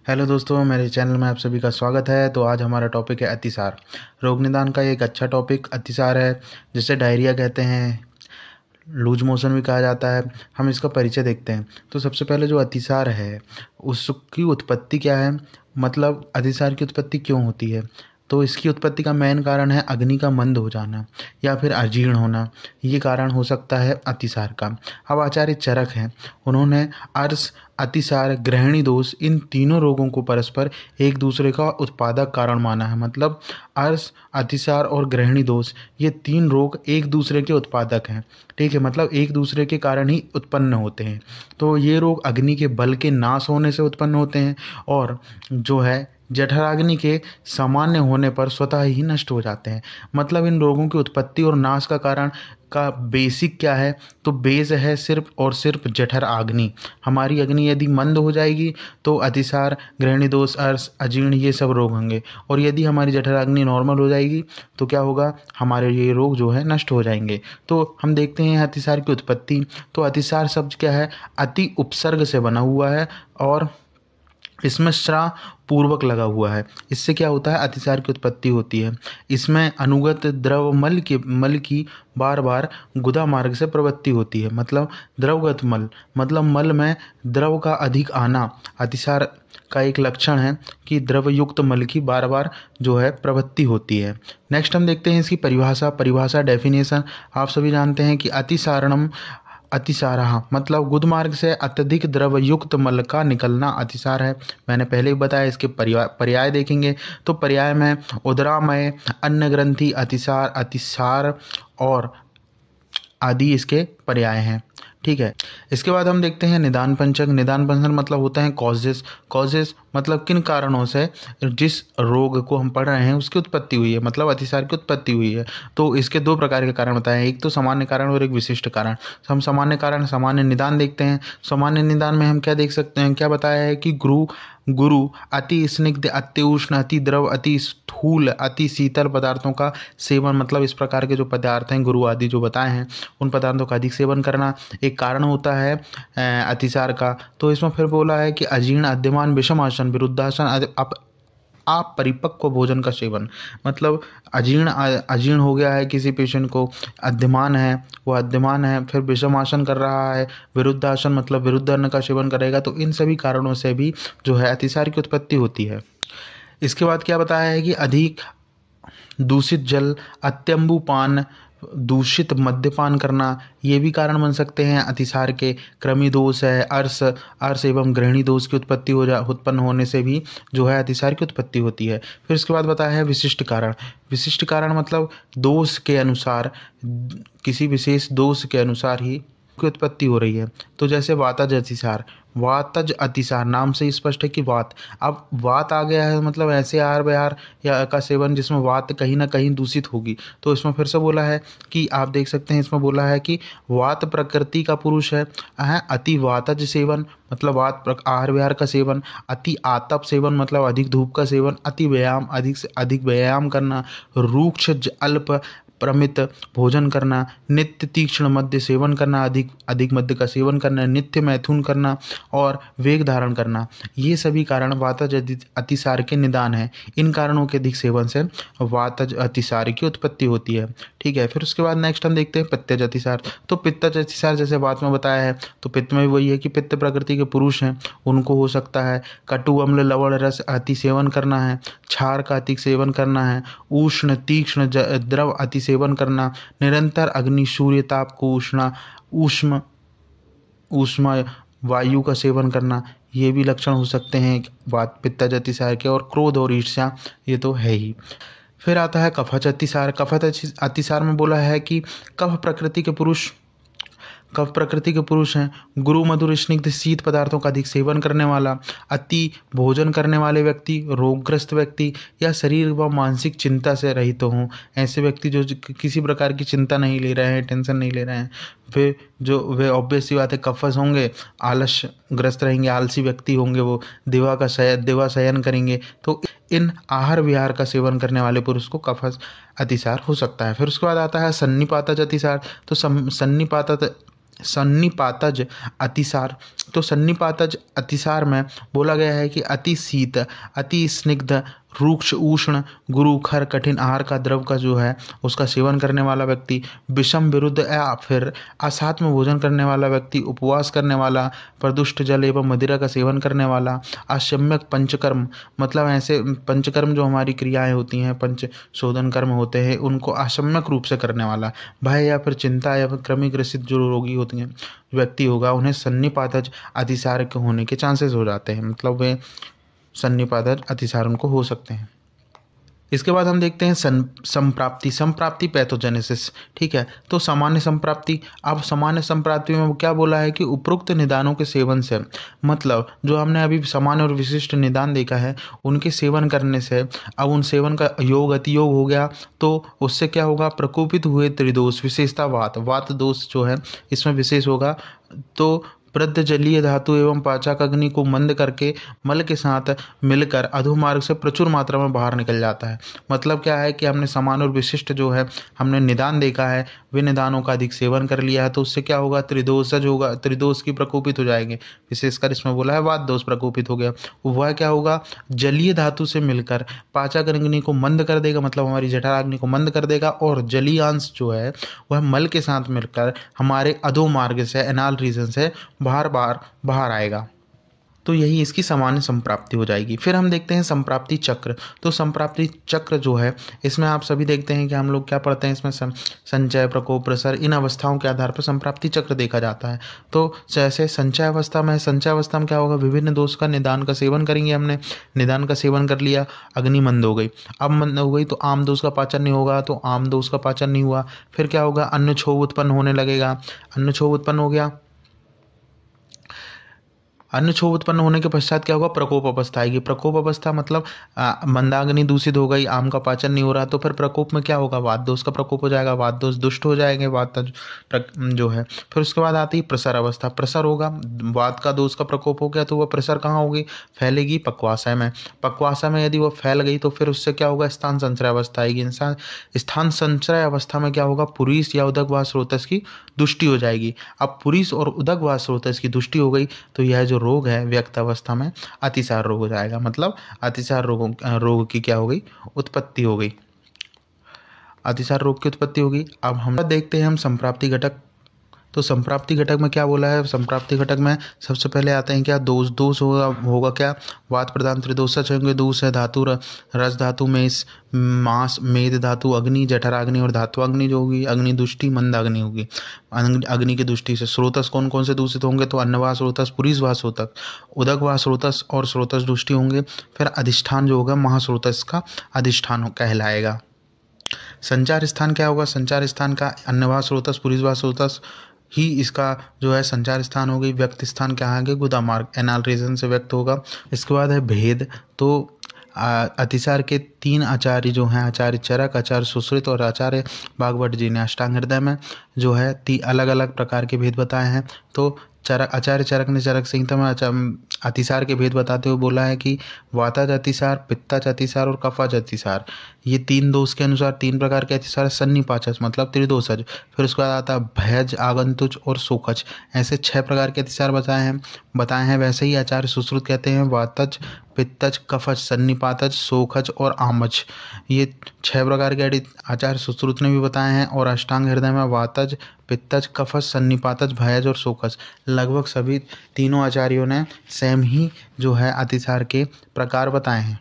Hello दोस्तों, मेरे channel में आप सभी का स्वागत है। तो आज हमारा टॉपिक है अतिसार। रोग निदान का एक अच्छा टॉपिक अतिसार है, जिसे डायरिया कहते हैं, लूज मोशन भी कहा जाता है। हम इसका परिचय देखते हैं। तो सबसे पहले जो अतिसार है उसकी उत्पत्ति क्या है, मतलब अतिसार की उत्पत्ति क्यों होती है। तो इसकी उत्पत्ति का मेन कारण है अग्नि का मंद हो जाना या फिर अजीर्ण होना। ये कारण हो सकता है अतिसार का। अब आचार्य चरक हैं, उन्होंने अर्श, अतिसार, ग्रहणी दोष, इन तीनों रोगों को परस्पर एक दूसरे का उत्पादक कारण माना है। मतलब अर्श, अतिसार और ग्रहणी दोष, ये तीन रोग एक दूसरे के उत्पादक हैं। ठीक है, मतलब एक दूसरे के कारण ही उत्पन्न होते हैं। तो ये रोग अग्नि के बल के नाश होने से उत्पन्न होते हैं और जो है जठराग्नि के सामान्य होने पर स्वतः ही नष्ट हो जाते हैं। मतलब इन रोगों की उत्पत्ति और नाश का कारण का बेसिक क्या है, तो बेस है सिर्फ और सिर्फ जठर अग्नि। हमारी अग्नि यदि मंद हो जाएगी तो अतिसार, ग्रहणी दोष, अर्श, अजीर्ण ये सब रोग होंगे। और यदि हमारी जठर अग्नि नॉर्मल हो जाएगी तो क्या होगा, हमारे ये रोग जो है नष्ट हो जाएंगे। तो हम देखते हैं अतिसार की उत्पत्ति। तो अतिसार शब्द क्या है, अति उपसर्ग से बना हुआ है और इसमें श्रा पूर्वक लगा हुआ है। इससे क्या होता है, अतिसार की उत्पत्ति होती है। इसमें अनुगत द्रव मल की बार बार गुदा मार्ग से प्रवृत्ति होती है। मतलब द्रवगत मल, मतलब मल में द्रव का अधिक आना अतिसार का एक लक्षण है कि द्रवयुक्त मल की बार बार जो है प्रवृत्ति होती है। नेक्स्ट हम देखते हैं इसकी परिभाषा डेफिनेशन। आप सभी जानते हैं कि अतिसारणम अतिसारः मतलब गुदमार्ग से अत्यधिक द्रवयुक्त मल का निकलना अतिसार है। मैंने पहले ही बताया। इसके पर्याय देखेंगे तो पर्याय में उदरामय, अन्न ग्रंथि, अतिसार, अतिसार और आदि इसके पर्याय हैं। ठीक है, इसके बाद हम देखते हैं निदान पंचक। निदान पंचक मतलब होता है कॉजेस मतलब किन कारणों से जिस रोग को हम पढ़ रहे हैं उसकी उत्पत्ति हुई है, मतलब अतिसार की उत्पत्ति हुई है। तो इसके दो प्रकार के कारण बताए हैं, एक तो सामान्य कारण और एक विशिष्ट कारण। हम सामान्य कारण, सामान्य निदान देखते हैं। सामान्य निदान में हम क्या देख सकते हैं, क्या बताया है कि गुरु अति स्निग्ध, अति उष्ण, अति द्रव, अति स्थूल, अति शीतल पदार्थों का सेवन, मतलब इस प्रकार के जो पदार्थ हैं गुरु आदि जो बताए हैं उन पदार्थों का अधिक सेवन करना एक कारण होता है अतिसार का। तो इसमें फिर बोला है कि अजीर्ण, अद्यमान, विषमासन, विरुद्धासन, अपरिपक्व भोजन का सेवन। मतलब अजीर्ण हो गया है किसी पेशेंट को, अद्यमान है वो अद्यमान है, फिर विषमासन कर रहा है, विरुद्धासन मतलब विरुद्ध अन्न का सेवन करेगा। तो इन सभी कारणों से भी जो है अतिसार की उत्पत्ति होती है। इसके बाद क्या बताया है कि अधिक दूषित जल, अत्यंबुपान, दूषित मद्यपान करना, ये भी कारण बन सकते हैं अतिसार के। कृमि दोष है, अर्श एवं ग्रहणी दोष की उत्पत्ति उत्पन्न होने से भी जो है अतिसार की उत्पत्ति होती है। फिर उसके बाद बताया है विशिष्ट कारण। विशिष्ट कारण मतलब दोष के अनुसार, किसी विशेष दोष के अनुसार ही की उत्पत्ति हो रही है। तो जैसे वातज अतिसार नाम से स्पष्ट है कि वात, अब वात आ गया है मतलब ऐसे आहार विहार या का सेवन जिसमें वात कहीं ना कहीं दूषित होगी। तो इसमें फिर से बोला है कि आप देख सकते हैं, इसमें बोला है कि वात प्रकृति का पुरुष है। अति वातज सेवन मतलब आहार विहार का सेवन, अति आतप सेवन मतलब अधिक धूप का सेवन, अति व्यायाम अधिक से अधिक व्यायाम करना, रूक्ष अल्प प्रमित भोजन करना, नित्य तीक्ष्ण मद्य सेवन करना, अधिक मद्य का सेवन करना, नित्य मैथुन करना और वेग धारण करना, ये सभी कारण वातज अतिसार के निदान हैं। इन कारणों के अधिक सेवन से वातज अतिसार की उत्पत्ति होती है। ठीक है, फिर उसके बाद नेक्स्ट हम देखते हैं पित्तज अतिसार। तो पित्तज अतिसार जैसे बात में बताया है, तो पित्त में भी वही है कि पित्त प्रकृति के पुरुष हैं, उनको हो सकता है कटु अम्ल लवण रस अति सेवन करना है, क्षार का अति सेवन करना है, उष्ण तीक्ष्ण द्रव अति सेवन करना, निरंतर अग्नि सूर्य ताप को ऊष्मा वायु का सेवन करना, ये भी लक्षण हो सकते हैं पित्तज अतिसार के। और क्रोध और ईर्ष्या ये तो है ही। फिर आता है कफज अतिसार। कफज अतिसार में बोला है कि कफ प्रकृति के पुरुष हैं, गुरु मधुर स्निग्ध शीत पदार्थों का अधिक सेवन करने वाला, अति भोजन करने वाले व्यक्ति, रोगग्रस्त व्यक्ति या शरीर व मानसिक चिंता से रहित हों। ऐसे व्यक्ति जो किसी प्रकार की चिंता नहीं ले रहे हैं, टेंशन नहीं ले रहे हैं, वे ऑब्वियस सी बात है कफज होंगे, आलस्य ग्रस्त रहेंगे, आलसी व्यक्ति होंगे, वो दिवा शयन करेंगे। तो इन आहार विहार का सेवन करने वाले पुरुष को कफज अतिसार हो सकता है। फिर उसके बाद आता है सन्निपातज अतिसार। तो सन्निपातज अतिसार। तो सन्निपातज अतिसार में बोला गया है कि अति शीत, अति स्निग्ध, रूक्ष, उष्ण, गुरुखर, कठिन आहार का द्रव का जो है उसका सेवन करने वाला व्यक्ति, विषम विरुद्ध या फिर असात्म भोजन करने वाला व्यक्ति, उपवास करने वाला, प्रदुष्ट जल एवं मदिरा का सेवन करने वाला, असम्यक पंचकर्म, मतलब ऐसे पंचकर्म जो हमारी क्रियाएं होती हैं, पंच शोधन कर्म होते हैं, उनको असम्यक रूप से करने वाला, भय या फिर चिंता या फिर कृमि ग्रसित जो रोगी होती हैं व्यक्ति होगा, उन्हें सन्निपातज अतिसार के होने के चांसेस हो जाते हैं, मतलब वे सन्निपातज अतिसार उनको हो सकते हैं। इसके बाद हम देखते हैं संप्राप्ति। संप्राप्ति पैथोजेनेसिस, ठीक है। तो सामान्य संप्राप्ति, अब सामान्य संप्राप्ति में क्या बोला है कि उपरोक्त निदानों के सेवन से, मतलब जो हमने अभी सामान्य और विशिष्ट निदान देखा है उनके सेवन करने से, अब उन सेवन का योग अतियोग हो गया तो उससे क्या होगा, प्रकोपित हुए त्रिदोष, विशेषता वात, वात दोष जो है इसमें विशेष होगा। तो वृद्ध जलीय धातु एवं पाचक अग्नि को मंद करके मल के साथ मिलकर अधोमार्ग से प्रचुर मात्रा में बाहर निकल जाता है। मतलब क्या है कि हमने समान और विशिष्ट जो है हमने निदान देखा है, वे निदानों का अधिक सेवन कर लिया है तो उससे क्या होगा, त्रिदोषज होगा, त्रिदोष की प्रकोपित हो जाएंगे। विशेषकर इसमें बोला है वात दोष प्रकोपित हो गया, वह क्या होगा, जलीय धातु से मिलकर पाचक अग्नि को मंद कर देगा, मतलब हमारी जठराग्नि को मंद कर देगा, और जलीय अंश जो है वह मल के साथ मिलकर हमारे अधोमार्ग से, एनाल रीजन से बाहर आएगा। तो यही इसकी सामान्य संप्राप्ति हो जाएगी। फिर हम देखते हैं संप्राप्ति चक्र। तो संप्राप्ति चक्र जो है इसमें आप सभी देखते हैं कि हम लोग क्या पढ़ते हैं, इसमें संचय, प्रकोप, प्रसर, इन अवस्थाओं के आधार पर संप्राप्ति चक्र देखा जाता है। तो जैसे संचय अवस्था में क्या होगा, विभिन्न दोष का निदान का सेवन करेंगे, हमने निदान का सेवन कर लिया, अग्नि मंद हो गई, अब मंद हो गई तो आम दोष का पाचन नहीं होगा, तो आम दोष का पाचन नहीं हुआ, फिर क्या होगा, अन्न क्षोभ उत्पन्न होने लगेगा, अन्न क्षोभ उत्पन्न हो गया, अन्न क्षोभ उत्पन्न होने के पश्चात क्या होगा, प्रकोप अवस्था आएगी। प्रकोप अवस्था मतलब मंदाग्नि दूषित हो गई, आम का पाचन नहीं हो रहा, तो फिर प्रकोप में क्या होगा, वात दोष का प्रकोप हो जाएगा, वात दोष दुष्ट हो जाएंगे, वात जो है। फिर उसके बाद आती है प्रसर अवस्था, प्रसर होगा, वात का दोष का प्रकोप हो गया तो वह प्रसर कहाँ होगी, फैलेगी पक्वाशय में, पक्वाशय में यदि वह फैल गई तो फिर उससे क्या होगा, स्थान संचय अवस्था आएगी। इंसान स्थान संचय अवस्था में क्या होगा, पुरीष या उदक स्रोतस की दुष्टि हो जाएगी। अब पुरीष और उदक स्रोतस की दुष्टि हो गई तो यह जो रोग है व्यक्त अवस्था में अतिसार रोग हो जाएगा, मतलब अतिसार रोग की क्या हो गई, उत्पत्ति हो गई, अतिसार रोग की उत्पत्ति होगी। अब हम देखते हैं हम संप्राप्ति घटक। तो संप्राप्ति घटक में क्या बोला है, संप्राप्ति घटक में सबसे पहले आते हैं क्या, दोष होगा क्या, वात प्रधान त्रिदोषज होंगे, दोष है धातु, रस धातु, मेष, मांस, मेद धातु, अग्नि, जठराग्नि और धात्वाग्नि जो होगी, अग्नि दुष्टि, मंदाग्नि होगी। अग्नि की दृष्टि से स्रोतस कौन कौन से दूषित होंगे, तो अन्नवाह स्रोतस, पुरीषवाह स्रोतक, उदकवाह स्रोतस और स्रोतस दुष्टि होंगे। फिर अधिष्ठान जो होगा महास्रोतस का अधिष्ठान कहलाएगा। संचार स्थान क्या होगा, संचार स्थान का अन्नवाह स्रोतस, पुरीषवाह स्रोतस ही इसका जो है संचार स्थान हो गई। व्यक्त स्थान क्या आगे, गुदा मार्ग, एनाल रीजन से व्यक्त होगा। इसके बाद है भेद। तो अतिसार के 3 आचार्य जो हैं, आचार्य चरक, आचार्य सुश्रुत और आचार्य भागवत जी ने अष्टांग हृदय में जो है 3 अलग अलग प्रकार के भेद बताए हैं। तो आचार्य चरक ने चरक संहिता में अतिसार के भेद बताते हुए बोला है कि वातज अतिसार, पित्तज अतिसार और कफज अतिसार, ये 3 दोष के अनुसार 3 प्रकार के अतिसार, सन्निपाचज मतलब त्रिदोषज, फिर उसके बाद आता है भयज, आगंतुज और शोकज, ऐसे 6 प्रकार के अतिसार बताए हैं। वैसे ही आचार्य सुश्रुत कहते हैं वातज, पित्तज, कफज, सन्निपातज, शोकज और आमज, ये 6 प्रकार के आचार्य सुश्रुत ने भी बताए हैं। और अष्टांग हृदय में वातज, पित्तज, कफज, सन्निपातज, भयज और शोकज, लगभग सभी तीनों आचार्यों ने सेम ही जो है अतिसार के प्रकार बताए हैं।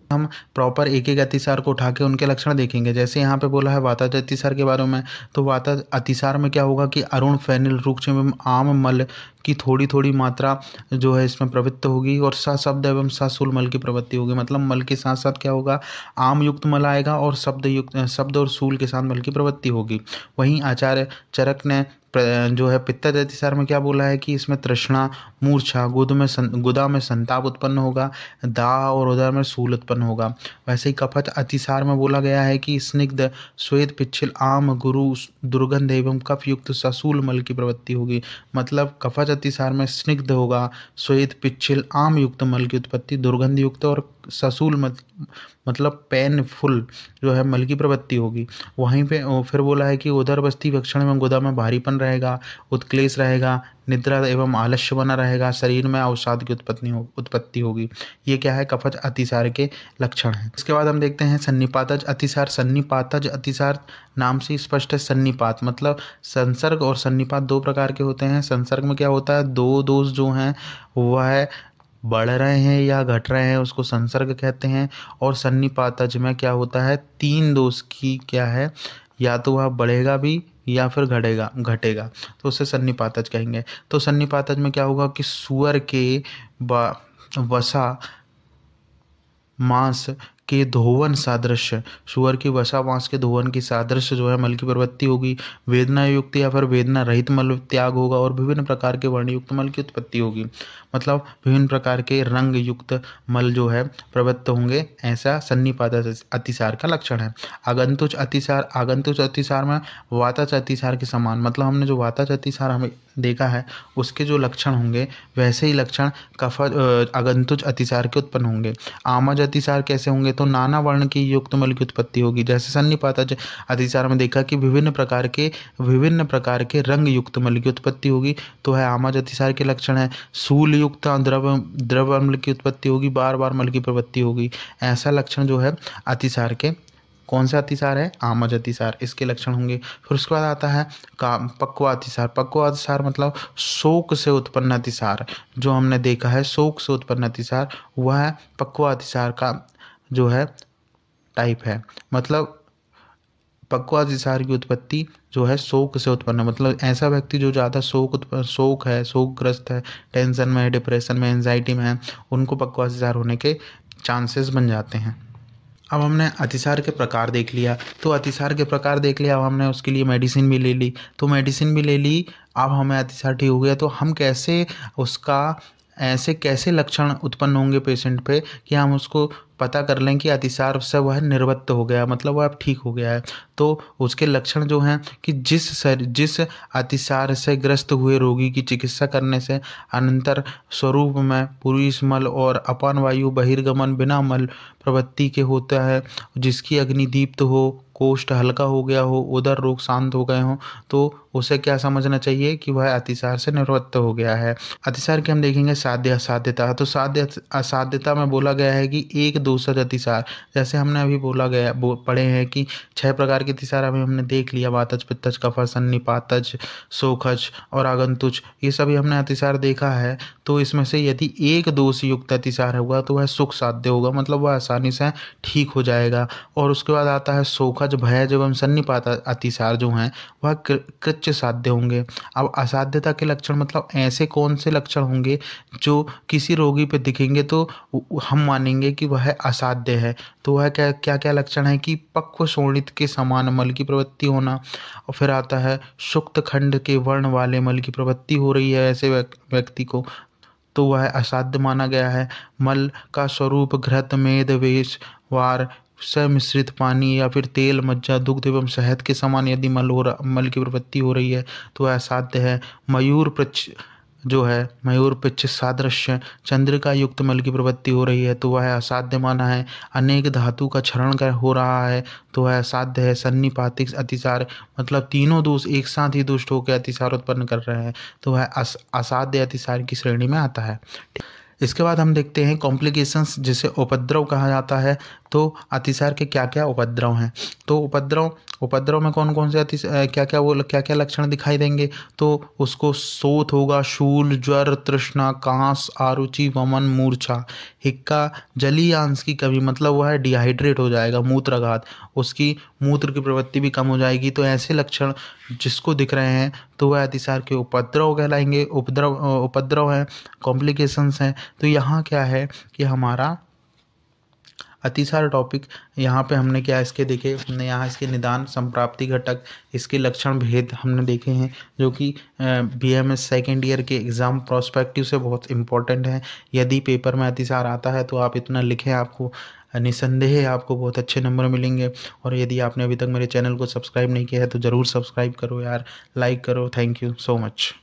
हम प्रॉपर एक एक अतिसार को उठा के उनके लक्षण देखेंगे। जैसे यहाँ पे बोला है वातज अतिसार के बारे में, तो वातज अतिसार में क्या होगा कि अरुण, फैनिल, रूक्ष एवं आम मल की थोड़ी थोड़ी मात्रा जो है इसमें प्रवृत्त होगी और सशब्द एवं सशूल मल की प्रवृत्ति होगी। मतलब मल के साथ साथ क्या होगा, आम युक्त मल आएगा और शब्द और शूल के साथ मल की प्रवृत्ति होगी। वहीं आचार्य चरक ने जो है पित्तज अतिसार में क्या बोला है कि इसमें तृष्णा, मूर्छा, गुदा में संताप उत्पन्न होगा, दाह और उदर में शूल उत्पन्न होगा। वैसे ही कफज अतिसार में बोला गया है कि स्निग्ध, श्वेत, पिच्छिल, आम, गुरु, दुर्गंध एवं कफ युक्त सशूल मल की प्रवृत्ति होगी। मतलब कफज अतिसार में स्निग्ध होगा, श्वेत, पिच्छिल, आम युक्त मल की उत्पत्ति, दुर्गंध युक्त और सशूल मतलब पेनफुल जो है मल की प्रवृत्ति होगी। वहीं पे फिर बोला है कि उदर, बस्ती, वक्षण एवं गुदा में भारीपन थकान रहेगा, उत्क्लेश रहेगा, निद्रा एवं आलस्य बना रहेगा, शरीर में अवसाद की उत्पत्ति होगी। ये क्या है, कफज अतिसार के लक्षण हैं। इसके बाद हम देखते हैं सन्निपातज अतिसार। सन्निपातज अतिसार नाम से स्पष्ट है। सन्निपात मतलब संसर्ग और सन्निपात दो प्रकार के होते हैं। संसर्ग में क्या होता है, दो दोष जो हैं वह बढ़ रहे हैं या घट रहे हैं, उसको संसर्ग कहते हैं। और सन्निपातज में क्या होता है, तीन दोष की क्या है, या तो वह बढ़ेगा भी या फिर घटेगा, तो उसे सन्निपातज कहेंगे। तो सन्निपातज में क्या होगा कि सूअर के वसा मांस के धोवन सादृश्य, सूअर की वसा मांस के धोवन की सादृश्य जो है मल की प्रवृत्ति होगी। वेदना युक्त या फिर वेदना रहित मल त्याग होगा और विभिन्न प्रकार के वर्ण युक्त मल की उत्पत्ति होगी। मतलब विभिन्न प्रकार के रंग युक्त मल जो है प्रवृत्त होंगे, ऐसा सन्निपात अतिसार का लक्षण है। आगंतुज अतिसार। आगंतुज अतिसार में वातज अतिसार के समान, मतलब हमने जो वातज अतिसार हमें देखा है उसके जो लक्षण होंगे वैसे ही लक्षण आगंतुज अतिसार के उत्पन्न होंगे। आमज अतिसार कैसे होंगे, तो नाना वर्ण की युक्त मल की उत्पत्ति होगी। जैसे सन्निपातज अतिसार में देखा कि विभिन्न प्रकार के रंग युक्त मल की उत्पत्ति होगी, तो है आमज अतिसार के लक्षण है। सूल युक्त द्रव मल की उत्पत्ति होगी, बार बार मल की प्रवृत्ति होगी, ऐसा लक्षण जो है अतिसार के, कौन सा अतिसार है, आमज अतिसार, इसके लक्षण होंगे। फिर उसके बाद आता है पक्वा अतिसार। पक्वा अतिसार मतलब शोक से उत्पन्न अतिसार, जो हमने देखा है शोक से उत्पन्न अतिसार, वह पक्वा अतिसार का जो है टाइप है। मतलब पक्वा अतिसार की उत्पत्ति जो है शोक से उत्पन्न, मतलब ऐसा व्यक्ति जो ज़्यादा शोकग्रस्त है, टेंशन में है, डिप्रेशन में, एंजाइटी में है, उनको पक्वा अतिसार होने के चांसेस बन जाते हैं। अब हमने अतिसार के प्रकार देख लिया, तो अतिसार के प्रकार देख लिया, अब हमने उसके लिए मेडिसिन भी ले ली, तो मेडिसिन भी ले ली। अब हमें अतिसार ठीक हो गया, तो हम कैसे उसका ऐसे कैसे लक्षण उत्पन्न होंगे पेशेंट पे कि हम उसको पता कर लें कि अतिसार से वह निवृत्त हो गया, मतलब वह अब ठीक हो गया है। तो उसके लक्षण जो हैं कि जिस अतिसार से ग्रस्त हुए रोगी की चिकित्सा करने से अनंतर स्वरूप में पुरुष मल और अपान वायु बहिर्गमन बिना मल प्रवृत्ति के होता है, जिसकी अग्नि दीप्त हो, कोष्ठ हल्का हो गया हो, उदर रोग शांत हो गए हों, तो उसे क्या समझना चाहिए कि वह अतिसार से निवृत्त हो गया है। अतिसार के हम देखेंगे साध्य असाध्यता। तो साध्य असाध्यता में बोला गया है कि एक दोषज अतिसार, जैसे हमने अभी पढ़े हैं कि 6 प्रकार के अतिसार अभी हमने देख लिया, वातज, पित्तज, कफज, सन्निपातज, शोखज और आगंतुज, ये सभी हमने अतिसार देखा है। तो इसमें से यदि एक दोष युक्त अतिसार होगा तो वह सुख साध्य होगा, मतलब वह आसानी से ठीक हो जाएगा। और उसके बाद आता है शोखज, भयज एवं सन्निपात अतिसार जो हैं वह कृच्य साध्य होंगे। अब असाध्यता के लक्षण मतलब ऐसे कौन से लक्षण होंगे जो किसी रोगी पे दिखेंगे तो हम मानेंगे कि वह असाध्य है। तो वह क्या क्या लक्षण है कि पक्व शोणित के समान मल की प्रवृत्ति होना, और फिर आता है शुक्त खंड के वर्ण वाले मल की प्रवृत्ति हो रही है ऐसे व्यक्ति को, तो वह असाध्य माना गया है। मल का स्वरूप घृत, मेद, वेश, वार से मिश्रित पानी या फिर तेल, मज्जा, दुग्ध एवं शहद के समान यदि मल की प्रवृत्ति हो रही है तो वह असाध्य है। मयूर पृच्छ सादृश्य चंद्रिका युक्त मल की प्रवृत्ति हो रही है तो वह असाध्य माना है। अनेक धातु का क्षरण हो रहा है तो वह असाध्य है। सन्निपातिक अतिसार मतलब तीनों दोष एक साथ ही दुष्ट होकर अतिसार उत्पन्न कर रहे हैं तो वह असाध्य अतिसार की श्रेणी में आता है। इसके बाद हम देखते हैं कॉम्प्लिकेशंस, जिसे उपद्रव कहा जाता है। तो अतिसार के क्या क्या उपद्रव हैं, तो उपद्रव में कौन कौन से क्या क्या लक्षण दिखाई देंगे, तो उसको शोथ होगा, शूल, ज्वर, तृष्णा, कांस, आरुचि, वमन, मूर्छा, हिक्का, जलीय अंश की कमी, मतलब वह डिहाइड्रेट हो जाएगा, मूत्राघात, उसकी मूत्र की प्रवृत्ति भी कम हो जाएगी। तो ऐसे लक्षण जिसको दिख रहे हैं तो वह अतिसार के उपद्रव कहलाएंगे। उपद्रव हैं, कॉम्प्लिकेशंस हैं। तो यहाँ क्या है कि हमारा अतिसार टॉपिक यहाँ पे हमने क्या इसके देखे, हमने यहाँ इसके निदान, संप्राप्ति घटक, इसके लक्षण भेद हमने देखे हैं, जो कि BMS सेकेंड ईयर के एग्ज़ाम प्रोस्पेक्टिव से बहुत इंपॉर्टेंट है। यदि पेपर में अतिसार आता है तो आप इतना लिखें, आपको निसंदेह आपको बहुत अच्छे नंबर मिलेंगे। और यदि आपने अभी तक मेरे चैनल को सब्सक्राइब नहीं किया है तो ज़रूर सब्सक्राइब करो यार, लाइक करो। Thank you so much.